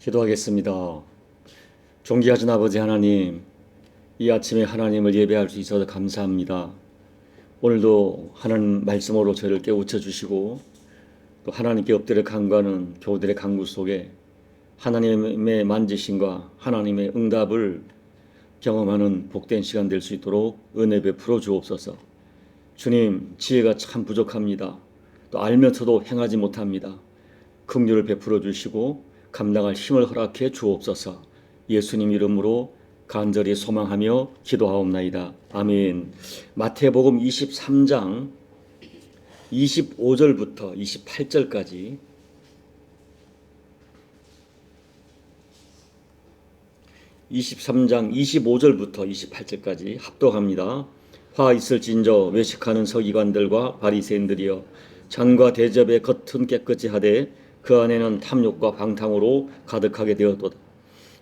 기도하겠습니다. 존귀하신 아버지 하나님, 이 아침에 하나님을 예배할 수 있어서 감사합니다. 오늘도 하나님 말씀으로 저를 깨우쳐 주시고 또 하나님께 엎드려 간구하는 교우들의 간구 속에 하나님의 만지심과 하나님의 응답을 경험하는 복된 시간 될 수 있도록 은혜 베풀어 주옵소서. 주님, 지혜가 참 부족합니다. 또 알면서도 행하지 못합니다. 긍휼을 베풀어 주시고 감당할 힘을 허락해 주옵소서. 예수님 이름으로 간절히 소망하며 기도하옵나이다. 아멘. 마태복음 23장 25절부터 28절까지 23장 25절부터 28절까지 합독합니다. 화 있을진저 외식하는 서기관들과 바리새인들이여, 잔과 대접의 겉은 깨끗이 하되 그 안에는 탐욕과 방탕으로 가득하게 되었도다.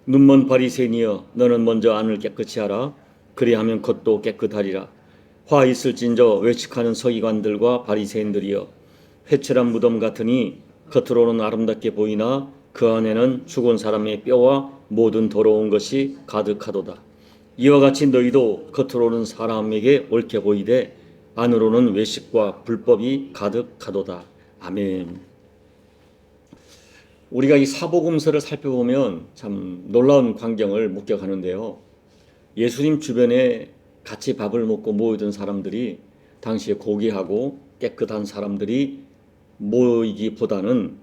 눈먼 바리새인이여, 너는 먼저 안을 깨끗이 하라. 그리하면 겉도 깨끗하리라. 화 있을진저 외식하는 서기관들과 바리새인들이여, 회칠한 무덤 같으니 겉으로는 아름답게 보이나 그 안에는 죽은 사람의 뼈와 모든 더러운 것이 가득하도다. 이와 같이 너희도 겉으로는 사람에게 옳게 보이되 안으로는 외식과 불법이 가득하도다. 아멘. 우리가 이 사복음서를 살펴보면 참 놀라운 광경을 목격하는데요. 예수님 주변에 같이 밥을 먹고 모이던 사람들이, 당시에 고귀하고 깨끗한 사람들이 모이기보다는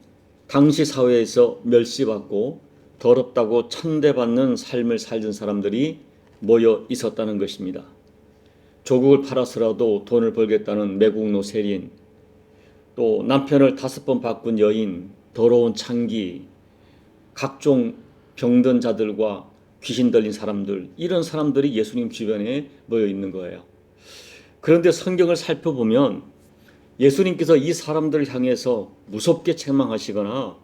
당시 사회에서 멸시받고 더럽다고 천대받는 삶을 살던 사람들이 모여 있었다는 것입니다. 조국을 팔아서라도 돈을 벌겠다는 매국노 세린, 또 남편을 5번 바꾼 여인, 더러운 창기, 각종 병든 자들과 귀신 들린 사람들, 이런 사람들이 예수님 주변에 모여 있는 거예요. 그런데 성경을 살펴보면 예수님께서 이 사람들을 향해서 무섭게 책망하시거나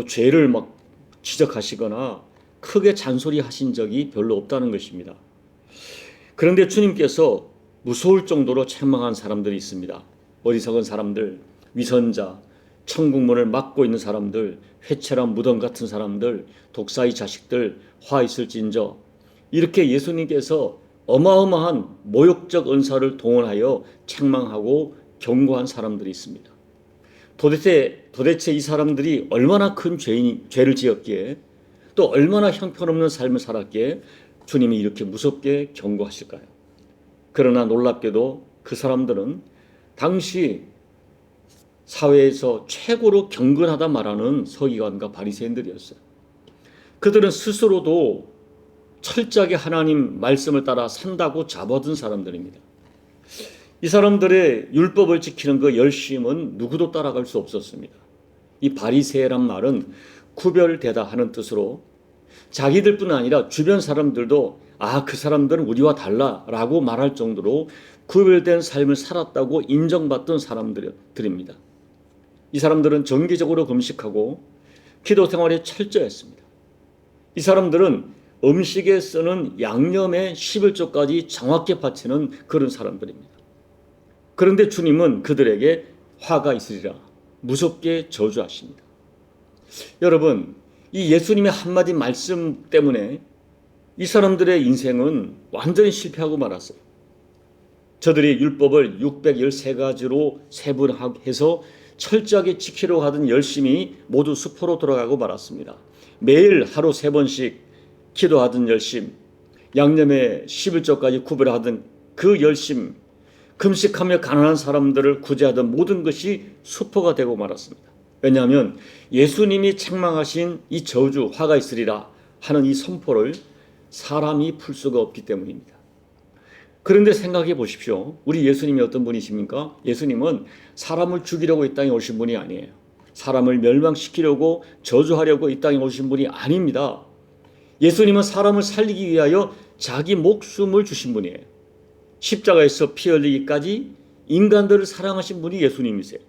죄를 막 지적하시거나 크게 잔소리하신 적이 별로 없다는 것입니다. 그런데 주님께서 무서울 정도로 책망한 사람들이 있습니다. 어리석은 사람들, 위선자, 천국문을 막고 있는 사람들, 회칠한 무덤 같은 사람들, 독사의 자식들, 화 있을진저, 이렇게 예수님께서 어마어마한 모욕적 은사를 동원하여 책망하고 경고한 사람들이 있습니다. 도대체 이 사람들이 얼마나 큰 죄를 지었기에, 또 얼마나 형편없는 삶을 살았기에 주님이 이렇게 무섭게 경고하실까요? 그러나 놀랍게도 그 사람들은 당시 사회에서 최고로 경건하다 말하는 서기관과 바리새인들이었어요. 그들은 스스로도 철저하게 하나님 말씀을 따라 산다고 잡아든 사람들입니다. 이 사람들의 율법을 지키는 그 열심은 누구도 따라갈 수 없었습니다. 이 바리새란 말은 구별되다 하는 뜻으로 자기들뿐 아니라 주변 사람들도 그 사람들은 우리와 달라라고 말할 정도로 구별된 삶을 살았다고 인정받던 사람들입니다. 이 사람들은 정기적으로 금식하고 기도 생활에 철저했습니다. 이 사람들은 음식에 쓰는 양념의 11조까지 정확히 바치는 그런 사람들입니다. 그런데 주님은 그들에게 화가 있으리라 무섭게 저주하십니다. 여러분, 이 예수님의 한마디 말씀 때문에 이 사람들의 인생은 완전히 실패하고 말았어요. 저들이 율법을 613가지로 세분해서 철저하게 지키려고 하던 열심이 모두 수포로 돌아가고 말았습니다. 매일 하루 3번씩 기도하던 열심, 양념의 11조까지 구별하던 그 열심, 금식하며 가난한 사람들을 구제하던 모든 것이 수포가 되고 말았습니다. 왜냐하면 예수님이 책망하신 이 저주, 화가 있으리라 하는 이 선포를 사람이 풀 수가 없기 때문입니다. 그런데 생각해 보십시오. 우리 예수님이 어떤 분이십니까? 예수님은 사람을 죽이려고 이 땅에 오신 분이 아니에요. 사람을 멸망시키려고 저주하려고 이 땅에 오신 분이 아닙니다. 예수님은 사람을 살리기 위하여 자기 목숨을 주신 분이에요. 십자가에서 피 흘리기까지 인간들을 사랑하신 분이 예수님이세요.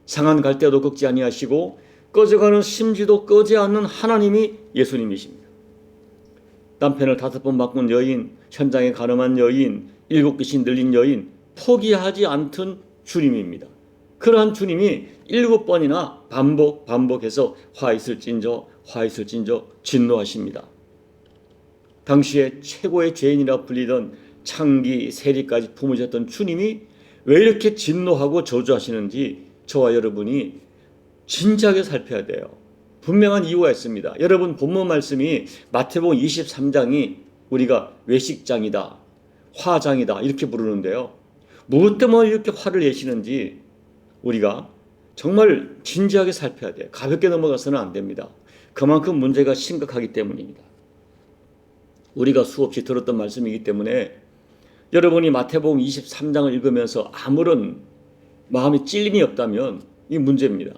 상한 갈대도 꺾지 아니하시고 꺼져가는 심지도 꺼지 않는 하나님이 예수님이십니다. 남편을 5번 바꾼 여인, 현장에 가늠한 여인, 7귀신 들린 여인, 포기하지 않던 주님입니다. 그러한 주님이 7번이나 반복해서 화 있을진저 진노하십니다. 당시에 최고의 죄인이라 불리던 창기 세리까지 품으셨던 주님이 왜 이렇게 진노하고 저주하시는지 저와 여러분이 진지하게 살펴야 돼요. 분명한 이유가 있습니다. 여러분, 본문 말씀이 마태복음 23장이 우리가 외식장이다, 화장이다 이렇게 부르는데요. 무엇 때문에 이렇게 화를 내시는지 우리가 정말 진지하게 살펴야 돼요. 가볍게 넘어가서는 안 됩니다. 그만큼 문제가 심각하기 때문입니다. 우리가 수없이 들었던 말씀이기 때문에 여러분이 마태복음 23장을 읽으면서 아무런 마음에 찔림이 없다면 이 문제입니다.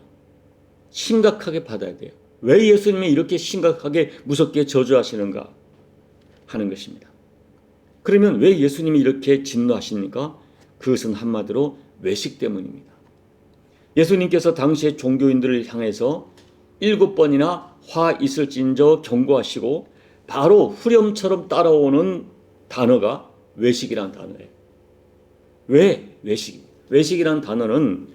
심각하게 받아야 돼요. 왜 예수님이 이렇게 심각하게 무섭게 저주하시는가 하는 것입니다. 그러면 왜 예수님이 이렇게 진노하십니까? 그것은 한마디로 외식 때문입니다. 예수님께서 당시의 종교인들을 향해서 7번이나 화 있을진저 경고하시고 바로 후렴처럼 따라오는 단어가 외식이라는 단어예요. 왜 외식입니다. 외식이라는 단어는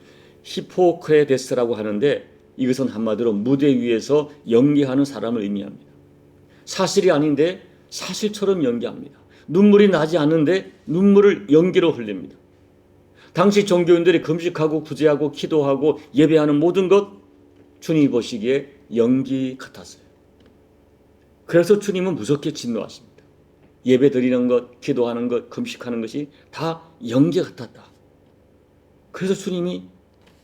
히포크레데스라고 하는데 이것은 한마디로 무대 위에서 연기하는 사람을 의미합니다. 사실이 아닌데 사실처럼 연기합니다. 눈물이 나지 않는데 눈물을 연기로 흘립니다. 당시 종교인들이 금식하고 구제하고 기도하고 예배하는 모든 것 주님이 보시기에 연기 같았어요. 그래서 주님은 무섭게 진노하십니다. 예배 드리는 것, 기도하는 것, 금식하는 것이 다 연기 같았다. 그래서 주님이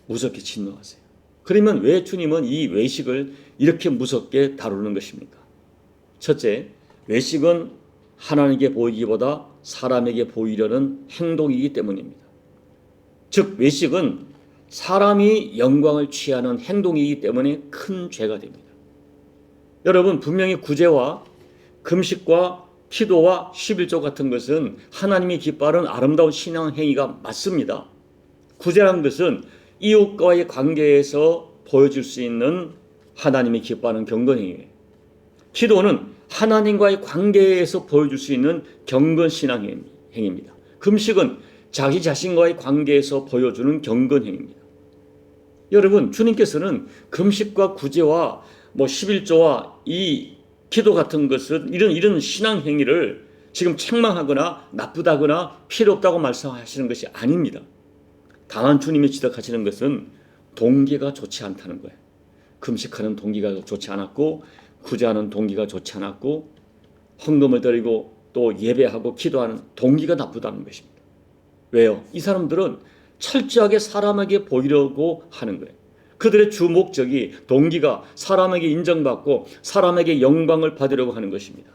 무섭게 진노하세요. 그러면 왜 주님은 이 외식을 이렇게 무섭게 다루는 것입니까? 첫째, 외식은 하나님께 보이기보다 사람에게 보이려는 행동이기 때문입니다. 즉 외식은 사람이 영광을 취하는 행동이기 때문에 큰 죄가 됩니다. 여러분, 분명히 구제와 금식과 기도와 11조 같은 것은 하나님이 기뻐하는 아름다운 신앙 행위가 맞습니다. 구제라는 것은 이웃과의 관계에서 보여줄 수 있는 하나님이 기뻐하는 경건 행위예요. 기도는 하나님과의 관계에서 보여줄 수 있는 경건 신앙 행위입니다. 금식은 자기 자신과의 관계에서 보여주는 경건 행위입니다. 여러분, 주님께서는 금식과 구제와 11조와 이 기도 같은 것은 이런 신앙 행위를 지금 책망하거나 나쁘다거나 필요 없다고 말씀하시는 것이 아닙니다. 다만 주님이 지적하시는 것은 동기가 좋지 않다는 거예요. 금식하는 동기가 좋지 않았고 구제하는 동기가 좋지 않았고 헌금을 드리고 또 예배하고 기도하는 동기가 나쁘다는 것입니다. 왜요? 이 사람들은 철저하게 사람에게 보이려고 하는 거예요. 그들의 주 목적이 동기가 사람에게 인정받고 사람에게 영광을 받으려고 하는 것입니다.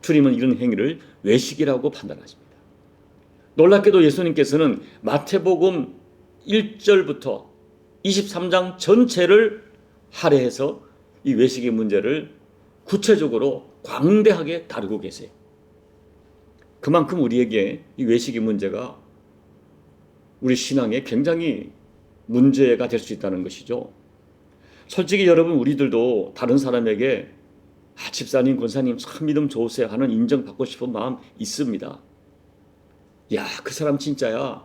주님은 이런 행위를 외식이라고 판단하십니다. 놀랍게도 예수님께서는 마태복음 1절부터 23장 전체를 할애해서 이 외식의 문제를 구체적으로 광대하게 다루고 계세요. 그만큼 우리에게 이 외식의 문제가 우리 신앙에 굉장히 문제가 될 수 있다는 것이죠. 솔직히 여러분, 우리들도 다른 사람에게 집사님, 권사님 참 믿음 좋으세요 하는 인정받고 싶은 마음 있습니다. 야, 그 사람 진짜야.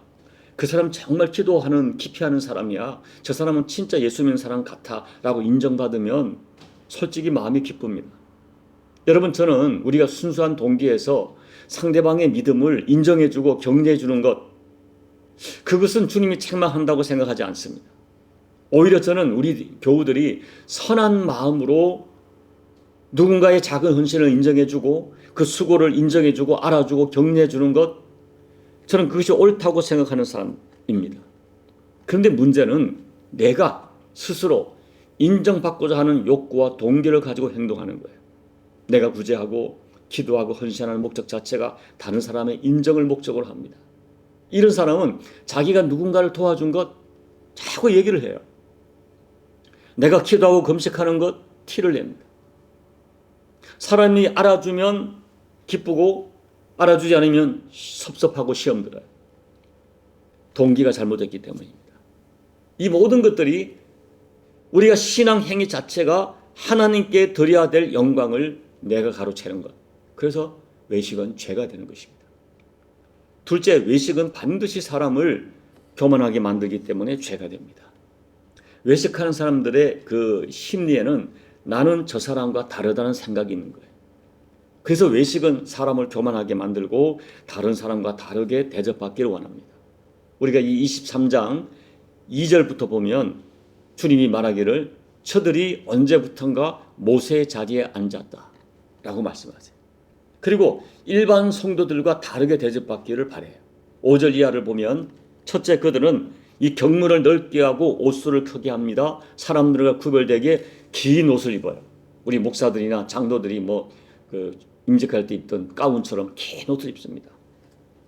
그 사람 정말 기도하는 기피하는 사람이야. 저 사람은 진짜 예수 믿는 사람 같아 라고 인정받으면 솔직히 마음이 기쁩니다. 여러분, 저는 우리가 순수한 동기에서 상대방의 믿음을 인정해주고 격려해주는 것, 그것은 주님이 책망한다고 생각하지 않습니다. 오히려 저는 우리 교우들이 선한 마음으로 누군가의 작은 헌신을 인정해주고 그 수고를 인정해주고 알아주고 격려해주는 것, 저는 그것이 옳다고 생각하는 사람입니다. 그런데 문제는 내가 스스로 인정받고자 하는 욕구와 동기를 가지고 행동하는 거예요. 내가 구제하고 기도하고 헌신하는 목적 자체가 다른 사람의 인정을 목적으로 합니다. 이런 사람은 자기가 누군가를 도와준 것 자꾸 얘기를 해요. 내가 기도하고 금식하는 것 티를 냅니다. 사람이 알아주면 기쁘고 알아주지 않으면 섭섭하고 시험 들어요. 동기가 잘못됐기 때문입니다. 이 모든 것들이 우리가 신앙 행위 자체가 하나님께 드려야 될 영광을 내가 가로채는 것. 그래서 외식은 죄가 되는 것입니다. 둘째, 외식은 반드시 사람을 교만하게 만들기 때문에 죄가 됩니다. 외식하는 사람들의 그 심리에는 나는 저 사람과 다르다는 생각이 있는 거예요. 그래서 외식은 사람을 교만하게 만들고 다른 사람과 다르게 대접받기를 원합니다. 우리가 이 23장 2절부터 보면 주님이 말하기를 저들이 언제부턴가 모세의 자리에 앉았다 라고 말씀하세요. 그리고 일반 성도들과 다르게 대접받기를 바라요. 5절 이하를 보면 첫째, 그들은 이 경문을 넓게 하고 옷수를 크게 합니다. 사람들과 구별되게 긴 옷을 입어요. 우리 목사들이나 장로들이 임직할 때 입던 가운처럼 긴 옷을 입습니다.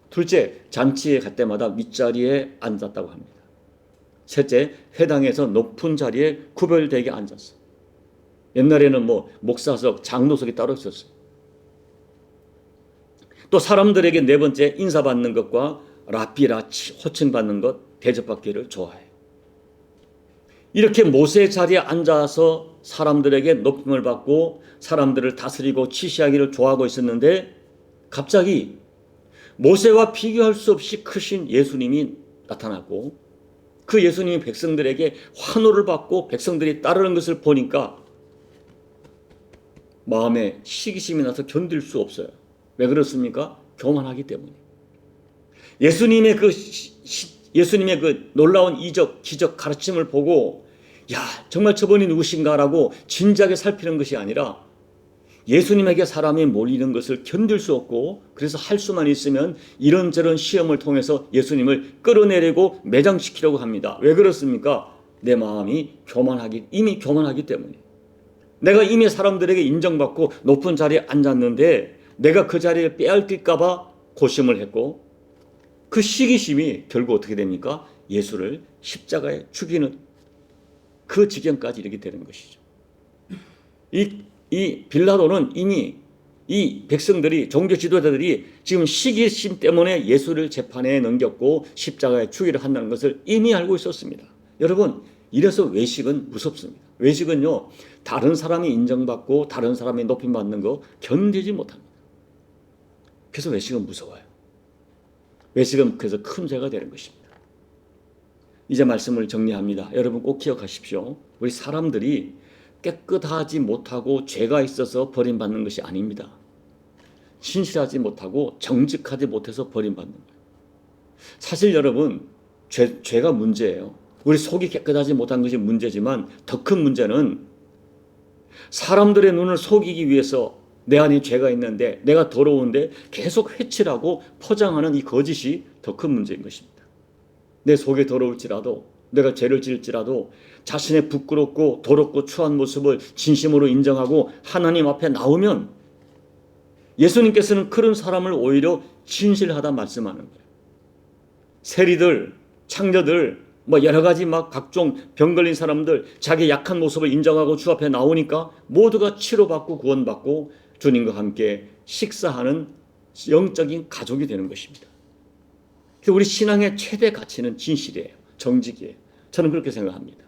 둘째, 잔치에 갈 때마다 윗자리에 앉았다고 합니다. 셋째, 회당에서 높은 자리에 구별되게 앉았어요. 옛날에는 목사석, 장로석이 따로 있었어요. 또 사람들에게 네 번째, 인사받는 것과 라삐라치, 호칭받는 것, 대접받기를 좋아해요. 이렇게 모세의 자리에 앉아서 사람들에게 높임을 받고 사람들을 다스리고 치시하기를 좋아하고 있었는데 갑자기 모세와 비교할 수 없이 크신 예수님이 나타났고 그 예수님이 백성들에게 환호를 받고 백성들이 따르는 것을 보니까 마음에 시기심이 나서 견딜 수 없어요. 왜 그렇습니까? 교만하기 때문에. 예수님의 그 놀라운 이적, 기적 가르침을 보고 야, 정말 저분이 누구신가라고 진지하게 살피는 것이 아니라 예수님에게 사람이 몰리는 것을 견딜 수 없고 그래서 할 수만 있으면 이런저런 시험을 통해서 예수님을 끌어내리고 매장시키려고 합니다. 왜 그렇습니까? 내 마음이 이미 교만하기 때문에. 내가 이미 사람들에게 인정받고 높은 자리에 앉았는데 내가 그 자리를 빼앗길까 봐 고심을 했고 그 시기심이 결국 어떻게 됩니까? 예수를 십자가에 죽이는 그 지경까지 이르게 되는 것이죠. 이 빌라도는 이미 이 백성들이 종교 지도자들이 지금 시기심 때문에 예수를 재판에 넘겼고 십자가에 죽이려 한다는 것을 이미 알고 있었습니다. 여러분, 이래서 외식은 무섭습니다. 외식은요, 다른 사람이 인정받고 다른 사람이 높임받는 거 견디지 못합니다. 그래서 외식은 무서워요. 외식은 그래서 큰 죄가 되는 것입니다. 이제 말씀을 정리합니다. 여러분 꼭 기억하십시오. 우리 사람들이 깨끗하지 못하고 죄가 있어서 버림받는 것이 아닙니다. 신실하지 못하고 정직하지 못해서 버림받는 거예요. 사실 여러분, 죄가 문제예요. 우리 속이 깨끗하지 못한 것이 문제지만 더 큰 문제는 사람들의 눈을 속이기 위해서 내 안에 죄가 있는데 내가 더러운데 계속 회칠하고 포장하는 이 거짓이 더 큰 문제인 것입니다. 내 속에 더러울지라도 내가 죄를 지을지라도 자신의 부끄럽고 더럽고 추한 모습을 진심으로 인정하고 하나님 앞에 나오면 예수님께서는 그런 사람을 오히려 진실하다 말씀하는 거예요. 세리들, 창녀들, 여러 가지 각종 병 걸린 사람들 자기 약한 모습을 인정하고 주 앞에 나오니까 모두가 치료받고 구원받고 주님과 함께 식사하는 영적인 가족이 되는 것입니다. 우리 신앙의 최대 가치는 진실이에요. 정직이에요. 저는 그렇게 생각합니다.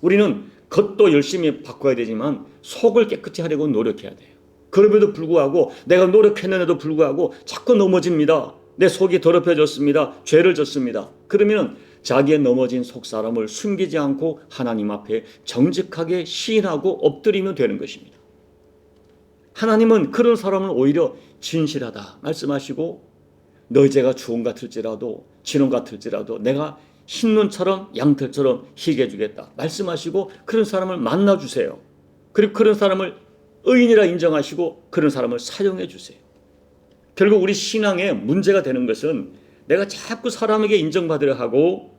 우리는 겉도 열심히 바꿔야 되지만 속을 깨끗이 하려고 노력해야 돼요. 그럼에도 불구하고 내가 노력했는데도 불구하고 자꾸 넘어집니다. 내 속이 더럽혀졌습니다. 죄를 졌습니다. 그러면 자기의 넘어진 속사람을 숨기지 않고 하나님 앞에 정직하게 시인하고 엎드리면 되는 것입니다. 하나님은 그런 사람은 오히려 진실하다 말씀하시고 너희 죄가 주홍 같을지라도 진홍 같을지라도 내가 흰눈처럼 양털처럼 희게 해주겠다 말씀하시고 그런 사람을 만나주세요. 그리고 그런 사람을 의인이라 인정하시고 그런 사람을 사용해 주세요. 결국 우리 신앙에 문제가 되는 것은 내가 자꾸 사람에게 인정받으려 하고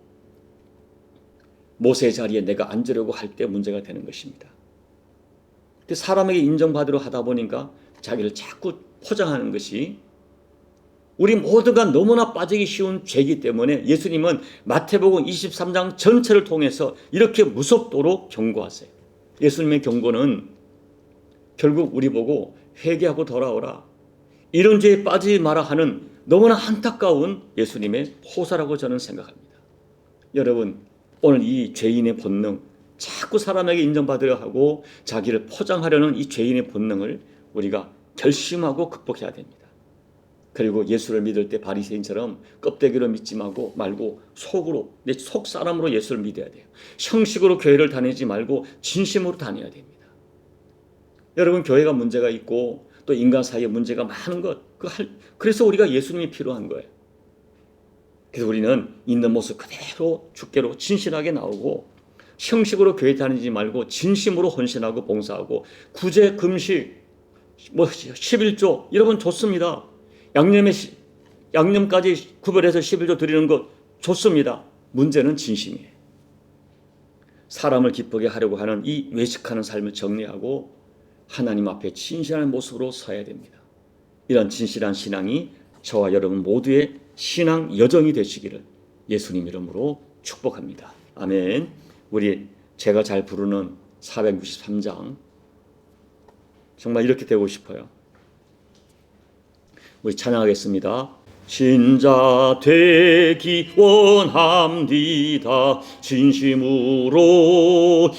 모세의 자리에 내가 앉으려고 할 때 문제가 되는 것입니다. 근데 사람에게 인정받으려 하다 보니까 자기를 자꾸 포장하는 것이 우리 모두가 너무나 빠지기 쉬운 죄이기 때문에 예수님은 마태복음 23장 전체를 통해서 이렇게 무섭도록 경고하세요. 예수님의 경고는 결국 우리 보고 회개하고 돌아오라, 이런 죄에 빠지지 마라 하는 너무나 안타까운 예수님의 호소라고 저는 생각합니다. 여러분, 오늘 이 죄인의 본능, 자꾸 사람에게 인정받으려 하고 자기를 포장하려는 이 죄인의 본능을 우리가 결심하고 극복해야 됩니다. 그리고 예수를 믿을 때 바리새인처럼 껍데기로 믿지 말고 속으로, 내 속 사람으로 예수를 믿어야 돼요. 형식으로 교회를 다니지 말고 진심으로 다녀야 됩니다. 여러분, 교회가 문제가 있고 또 인간 사이에 문제가 많은 것, 그래서 우리가 예수님이 필요한 거예요. 그래서 우리는 있는 모습 그대로 주께로 진실하게 나오고, 형식으로 교회 다니지 말고 진심으로 헌신하고 봉사하고, 구제, 금식, 11조 여러분 좋습니다. 양념까지 구별해서 11조 드리는 것 좋습니다. 문제는 진심이에요. 사람을 기쁘게 하려고 하는 이 외식하는 삶을 정리하고 하나님 앞에 진실한 모습으로 서야 됩니다. 이런 진실한 신앙이 저와 여러분 모두의 신앙 여정이 되시기를 예수님 이름으로 축복합니다. 아멘. 우리 제가 잘 부르는 463장 정말 이렇게 되고 싶어요. 우리 찬양하겠습니다. 신자 되기 원합니다. 진심으로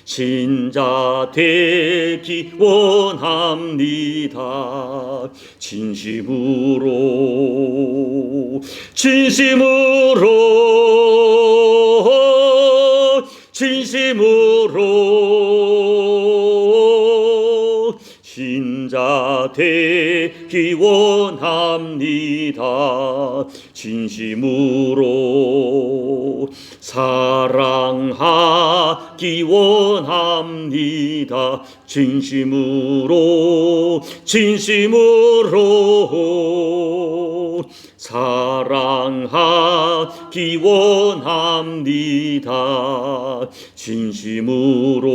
신자 되기 원합니다. 진심으로 신자 되기 원합니다. 진심으로 사랑하기 원합니다. 진심으로 사랑하기 원합니다. 진심으로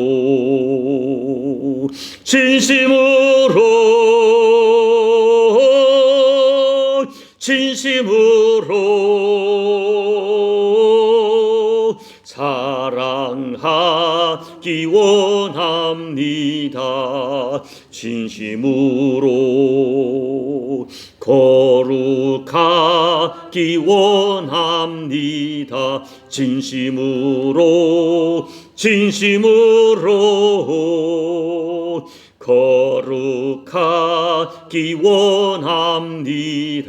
사랑하기 원합니다. 진심으로 거룩하기 원합니다. 진심으로 거룩하기 원합니다.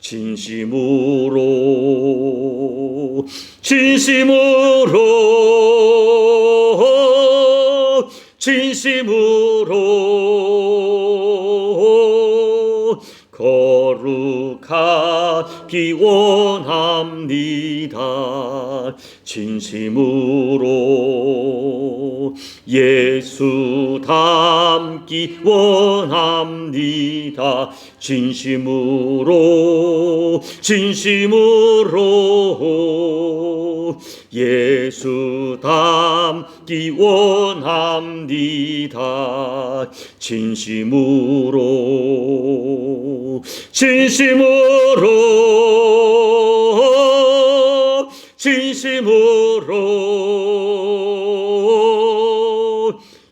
진심으로 거룩하기 원합니다. 진심으로 예수 닮기 원합니다. 진심으로 예수 닮기 원합니다. 진심으로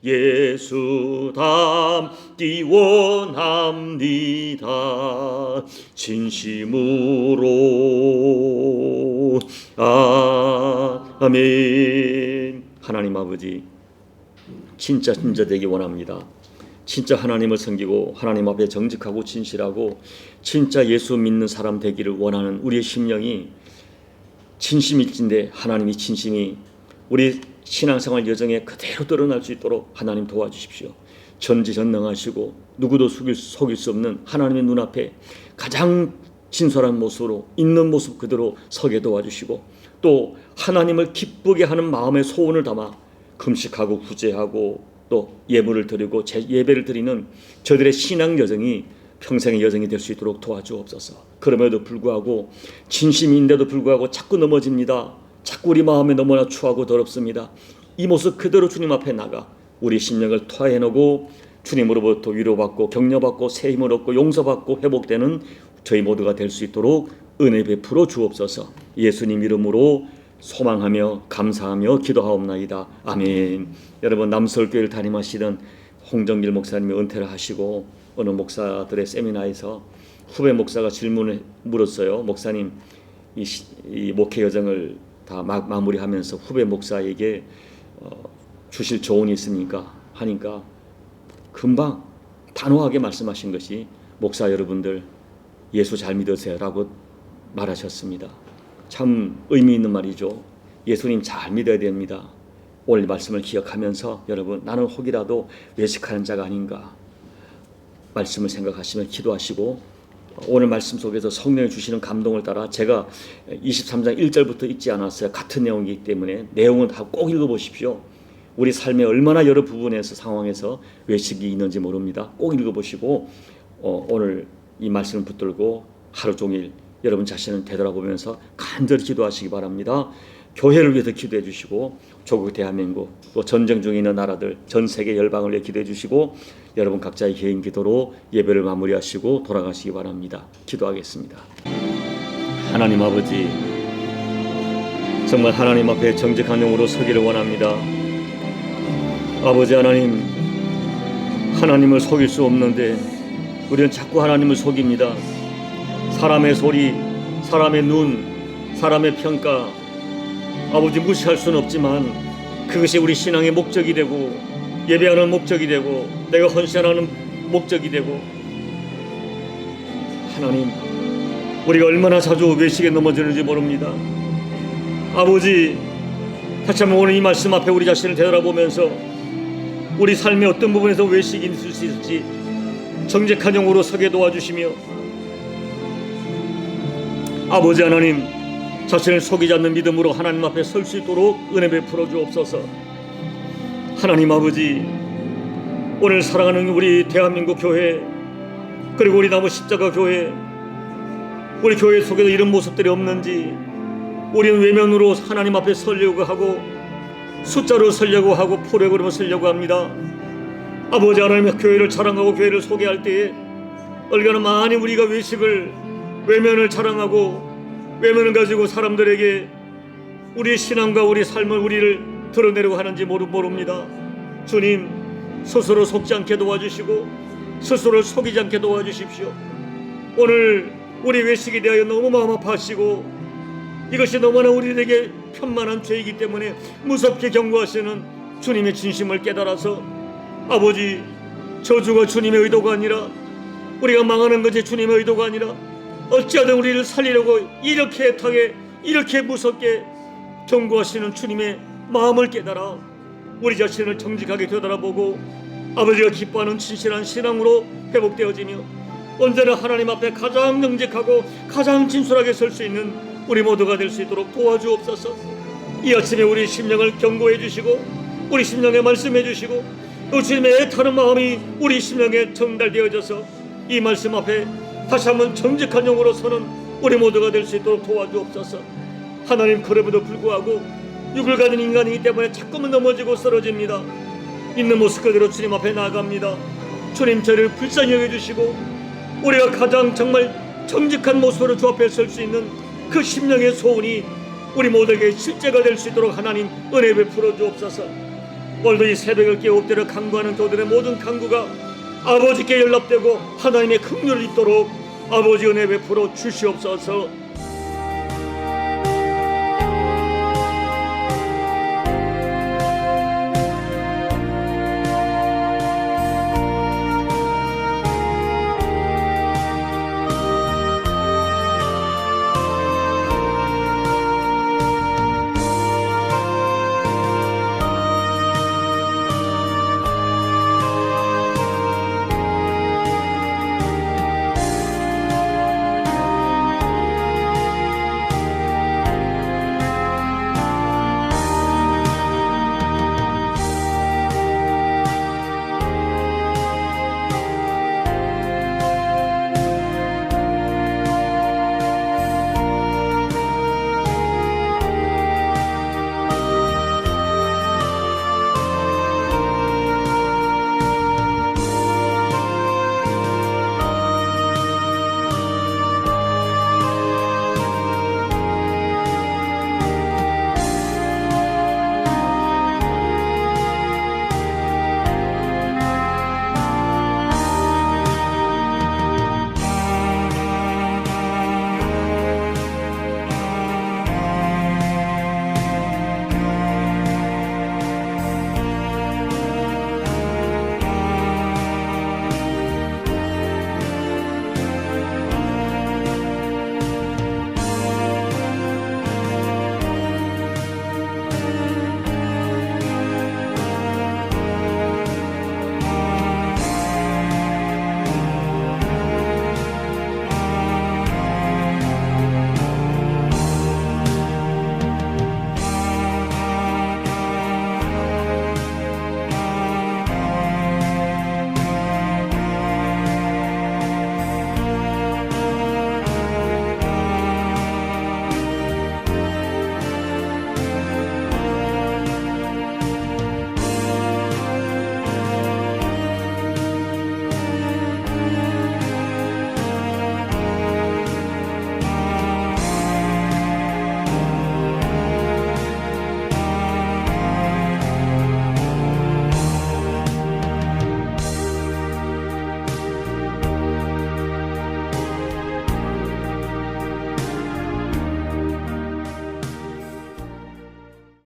예수 닮기 원합니다. 진심으로 아멘. 하나님 아버지, 진짜 되기 원합니다. 진짜 하나님을 섬기고 하나님 앞에 정직하고 진실하고 진짜 예수 믿는 사람 되기를 원하는 우리의 심령이 진심일진데, 하나님이 진심이 우리 신앙생활 여정에 그대로 드러날 수 있도록 하나님 도와주십시오. 전지전능하시고 누구도 속일 수 없는 하나님의 눈앞에 가장 진솔한 모습으로 있는 모습 그대로 서게 도와주시고, 또 하나님을 기쁘게 하는 마음의 소원을 담아 금식하고 구제하고 또 예물을 드리고 예배를 드리는 저들의 신앙 여정이 평생의 여정이 될 수 있도록 도와주옵소서. 그럼에도 불구하고 진심인데도 불구하고 자꾸 넘어집니다. 자꾸 우리 마음에 너무나 추하고 더럽습니다. 이 모습 그대로 주님 앞에 나가 우리 심령을 토해내고 주님으로부터 위로받고 격려받고 새 힘을 얻고 용서받고 회복되는 저희 모두가 될 수 있도록 은혜 베풀어 주옵소서. 예수님 이름으로 소망하며 감사하며 기도하옵나이다. 아멘. 여러분, 남서울교회를 담임하시던 홍정길 목사님이 은퇴를 하시고 어느 목사들의 세미나에서 후배 목사가 질문을 물었어요. 목사님, 이 목회 여정을 다 마무리하면서 후배 목사에게 주실 조언이 있습니까? 하니까 금방 단호하게 말씀하신 것이 목사 여러분들 예수 잘 믿으세요라고 말하셨습니다. 참 의미 있는 말이죠. 예수님 잘 믿어야 됩니다. 오늘 말씀을 기억하면서 여러분 나는 혹이라도 외식하는 자가 아닌가 말씀을 생각하시며 기도하시고 오늘 말씀 속에서 성령이 주시는 감동을 따라 제가 23장 1절부터 읽지 않았어요. 같은 내용이기 때문에 내용은 다 꼭 읽어보십시오. 우리 삶의 얼마나 여러 부분에서 상황에서 외식이 있는지 모릅니다. 꼭 읽어보시고 오늘 이 말씀을 붙들고 하루 종일 여러분 자신을 되돌아보면서 간절히 기도하시기 바랍니다. 교회를 위해서 기도해 주시고 조국 대한민국 또 전쟁 중에 있는 나라들 전 세계 열방을 위해 기도해 주시고 여러분 각자의 개인 기도로 예배를 마무리하시고 돌아가시기 바랍니다. 기도하겠습니다. 하나님 아버지, 정말 하나님 앞에 정직한 영으로 서기를 원합니다. 아버지 하나님, 하나님을 속일 수 없는데 우리는 자꾸 하나님을 속입니다. 사람의 소리, 사람의 눈, 사람의 평가 아버지 무시할 수는 없지만 그것이 우리 신앙의 목적이 되고 예배하는 목적이 되고 내가 헌신하는 목적이 되고 하나님 우리가 얼마나 자주 외식에 넘어지는지 모릅니다. 아버지 다시 한번 오늘 이 말씀 앞에 우리 자신을 되돌아보면서 우리 삶의 어떤 부분에서 외식이 있을 수 있을지 정직한 영으로 서게 도와주시며 아버지 하나님 자신을 속이지 않는 믿음으로 하나님 앞에 설 수 있도록 은혜 베풀어 주옵소서. 하나님 아버지 오늘 사랑하는 우리 대한민국 교회 그리고 우리 나무 십자가 교회 우리 교회 속에도 이런 모습들이 없는지 우리는 외면으로 하나님 앞에 서려고 하고 숫자로 서려고 하고 포력으로 서려고 합니다. 아버지 하나님의 교회를 자랑하고 교회를 소개할 때에 얼마나 많이 우리가 외면을 자랑하고 외면을 가지고 사람들에게 우리의 신앙과 우리 삶을 우리를 드러내려고 하는지 모릅니다. 주님 스스로 속지 않게 도와주시고 스스로를 속이지 않게 도와주십시오. 오늘 우리 외식에 대하여 너무 마음 아파하시고 이것이 너무나 우리에게 편만한 죄이기 때문에 무섭게 경고하시는 주님의 진심을 깨달아서 아버지 저주가 주님의 의도가 아니라 우리가 망하는 것이 주님의 의도가 아니라 어찌하든 우리를 살리려고 이렇게 애타게 이렇게 무섭게 경고하시는 주님의 마음을 깨달아 우리 자신을 정직하게 되돌아보고 아버지가 기뻐하는 진실한 신앙으로 회복되어지며 언제나 하나님 앞에 가장 정직하고 가장 진솔하게 설 수 있는 우리 모두가 될 수 있도록 도와주옵소서. 이 아침에 우리 심령을 경고해 주시고 우리 심령에 말씀해 주시고 또 주님의 애타는 마음이 우리 심령에 전달되어져서 이 말씀 앞에 다시 한번 정직한 영으로 서는 우리 모두가 될 수 있도록 도와주옵소서. 하나님 그럼에도 불구하고 육을 가진 인간이기 때문에 자꾸만 넘어지고 쓰러집니다. 있는 모습 그대로 주님 앞에 나아갑니다. 주님 저를 불쌍히 여겨주시고 우리가 가장 정말 정직한 모습으로 주 앞에 설 수 있는 그 심령의 소원이 우리 모두에게 실제가 될 수 있도록 하나님 은혜 베풀어 주옵소서. 오늘도 이 새벽을 깨어 엎드려 간구하는 교들의 모든 간구가 아버지께 연락되고 하나님의 긍휼을 입도록 아버지 은혜 베풀어 주시옵소서.